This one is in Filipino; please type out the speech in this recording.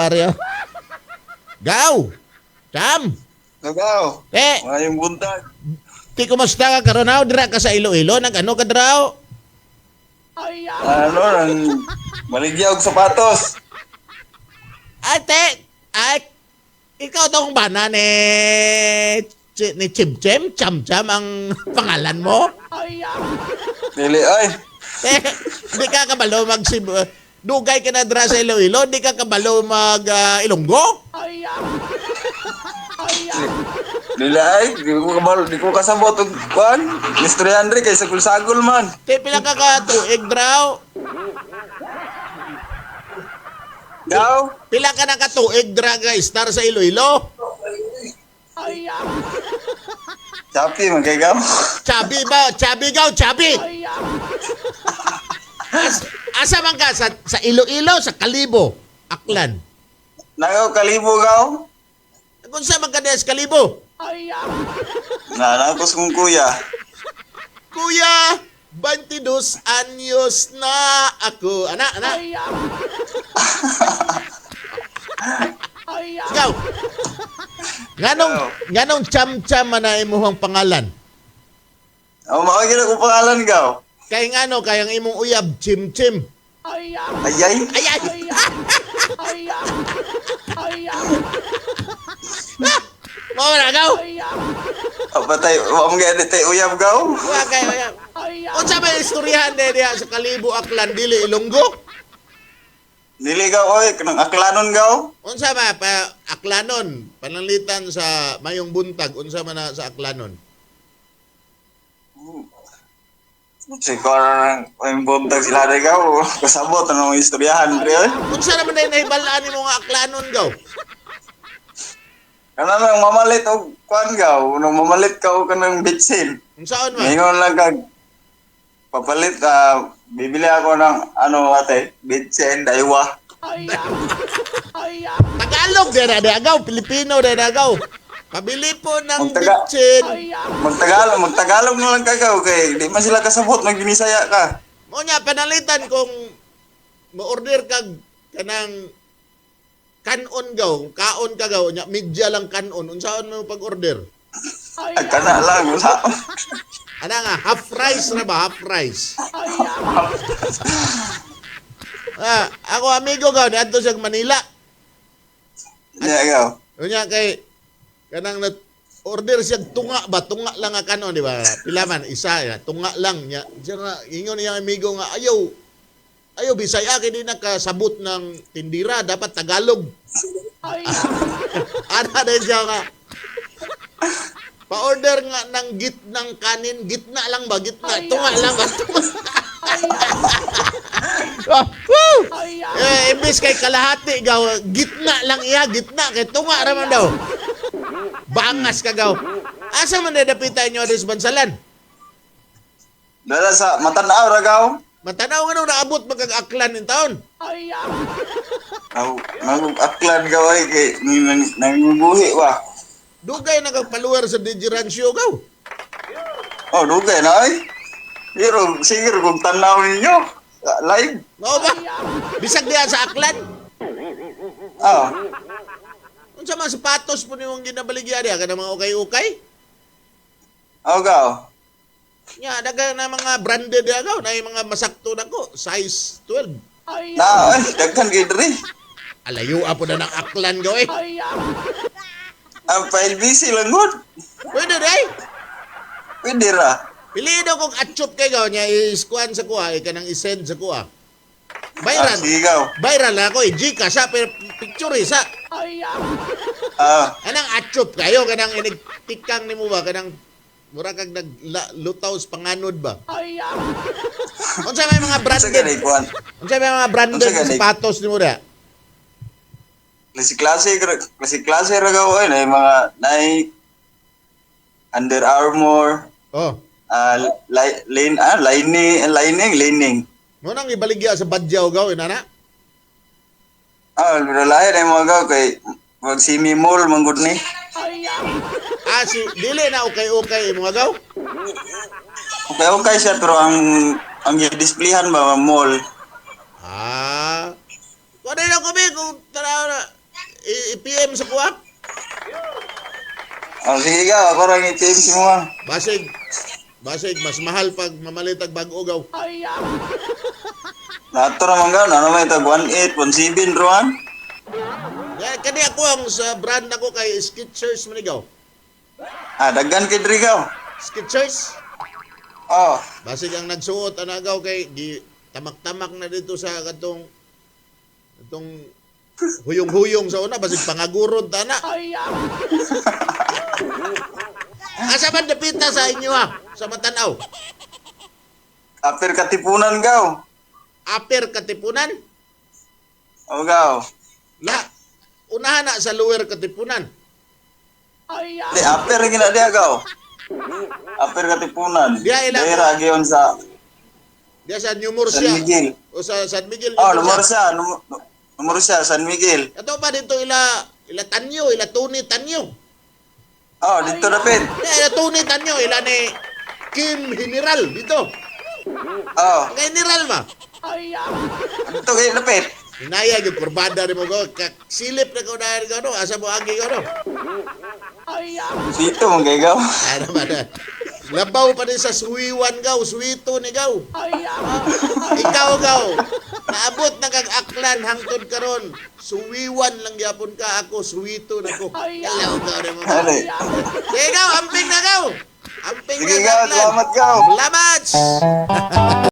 Paryo. Gaw! Cham! Nagaw. Eh, Ngayong buntag. ti kumusta ka karonaw? Dira ka sa Iloilo? Nag-ano ka draw? Ano, nang maligya og sapatos. Ate, ay, ikaw tong bana ni Chimchem? Cham-cham ang pangalan mo? Dili ay. Eh, di ka kabalo dugay ka na dra sa Iloilo? Di ka kabalo Ilonggo? Dili ay. Di ko kasabot og kuan. Mr. Andre kay sagol-sagol man. Ti pila ka tuig draw? Daw. Pila ka na katuig dra guys star sa Iloilo? Chapi man kay gaw. Chabi ba? Chabi gaw, chabi! Asa man ka? Sa Iloilo, sa Kalibo, Aklan. Nagaw kalibo gaw. Kung sa man ka sa Kalibo? Nanakos kong kuya. Kuya, 22 anyos na ako. Ana. Ikaw, ganong cham-cham na imuhang pangalan? Ang makagina ko pangalan gaw. Kay kayang imong uyab, chim-chim. Ayay. Mo na gaw. Patay, wa mo gani tay uyab gaw. Wa kay uyab. Unsa may istoryahan diha sa Kalibo, Aklan, dili Ilonggo? Dili gaw oy, kanang aklanon gaw. Unsa ba Aklanon, pananglitan sa mayong buntag, unsa man na sa Aklanon? Siguro ang buntag sila na gaw. Kasabot ang istoryahan pre. Unsa naman na nahibalaan nimo nga Aklanon gaw? Kana nang mamalit og kuan gaw, nang mamalit ka og kanang bitsin. Unsaon man? Ngayon lang kag papalit bibili ako ng ate, bitsin daywa. Tagalog din na agaw, Pilipino din agaw. Pabili po ng Magtaga- bitsin. Magtagalog na lang kagaw kay di man sila kasabot nang ginisaya ka. Mo nya panalitan kung mo-order kag kanang kanon gaw, kaon ka gaw nya media lang kanon. Unsaon mo pag-order? Kana lang sa. Ana nga, half rice na ba? Half rice. Ako amigo gaw niadto sa Manila. Nya gaw. Unya kay kanang order siya tunga ba? Tunga lang nga kanon, di ba? Pila man isa, tunga lang nya. Ingon niya amigo nga ayaw Bisaya kay di nakasabot ng tindira, dapat Tagalog. Ana din siya nga. Pa-order nga ng gitnang kanin, gitna lang ba? Gitna, tunga lang ba? Imbis kay kalahati gaw, gitna lang iya, gitna kay tunga raman daw. Bangas ka gaw. Asa man nadapitan nyo sa bansalan? Dala sa Matanaw ra gaw. Matanaw nga nung naabot magkag-aklan ng taon. Aklan gaw ay kay nangubuhi wa. Dugay nagpaluwer sa Digirancio gaw. Oh, dugay na ay. Pero sige kung tanaw ninyo. Live. Mao ba? Bisag diya sa aklan. Ah, Unsa man sapatos po nimong ginabaligya diya kana mga ukay-ukay? gaw. Nya daga na mga branded diya gaw, na mga masakto nako, size 12. Na ay daghan gid diri. Alayo apo na ng aklan gaw eh. Ang file busy lang gud. Pwede day. Pwede ra. Pili daw kung atchop kay gaw niya iskuan sa kuha, kanang isend sa kuha. Viral. Sige gaw. Viral na ako Gcash sa pero picture sa. Anang atchop kayo kanang inigtikang nimo ba kanang mura kag naglutaw sa panganod ba? Unsa may mga Sa gani branded? kuan. Unsa may mga branded Unsa gani? sapatos nimo da? Klase ra gaw ay na mga Nike, Under Armour, Oh. lining. Mo nang ibaligya sa Badyaw gaw inana? Lain ay mga gaw kay mag semi mall manggod ni. Dili na ukay-ukay mga gaw. Okay siya pero ang displayhan ba mall. Kunin ako kung tanaw na. i-PM sa kuha. Oh, sige gaw, ako rin i-team si mo. Basig, mas mahal pag mamalitag bag-o gaw. Nato naman gaw, ano may tag 1.8, 1.7 ruan? Kani ako ang sa brand ako kay Skechers man gaw. Ah, daggan kay diri gaw. Skechers. Oh, Basig ang nagsuot anagaw kay gi tamak-tamak na dito sa katong huyong-huyong sa una basig pangagurod ta na. Asa man dapita sa inyo ha? Sa Matanaw. apir katipunan gaw. Upper Katipunan. Oh gaw. La unahan na sa lower Katipunan. Di apir gina dia gaw. Apir katipunan. Dia ilang- Daira giyon sa Diya sa New San Murcia. Miguel. O sa San Miguel. Oh, New Murcia. nomor siya, San Miguel. Ato ba dito ila Tanyo, ila Tony Tanyo. Oh, dito dapit. Ila Tony Tanyo, ila ni Kim General dito. Oh, Kay General ma. dito kay dapit. Inaya yung kurbada rin mo ko. Silip na ko na no. Asa mo agi ko no. Dito mong kay gaw. Ano ba na? Labaw pa din sa suwiwan gaw. Suwito ni gaw. Ikaw gaw. Naabot na kag aklan hangtod karon. Suwiwan lang yapon ka ako. Suwito na ko. Hello gaw rin mo. Ano? Sige gaw. Amping na gaw. Amping Sige na gaw, sa aklan. salamat gaw. Salamat.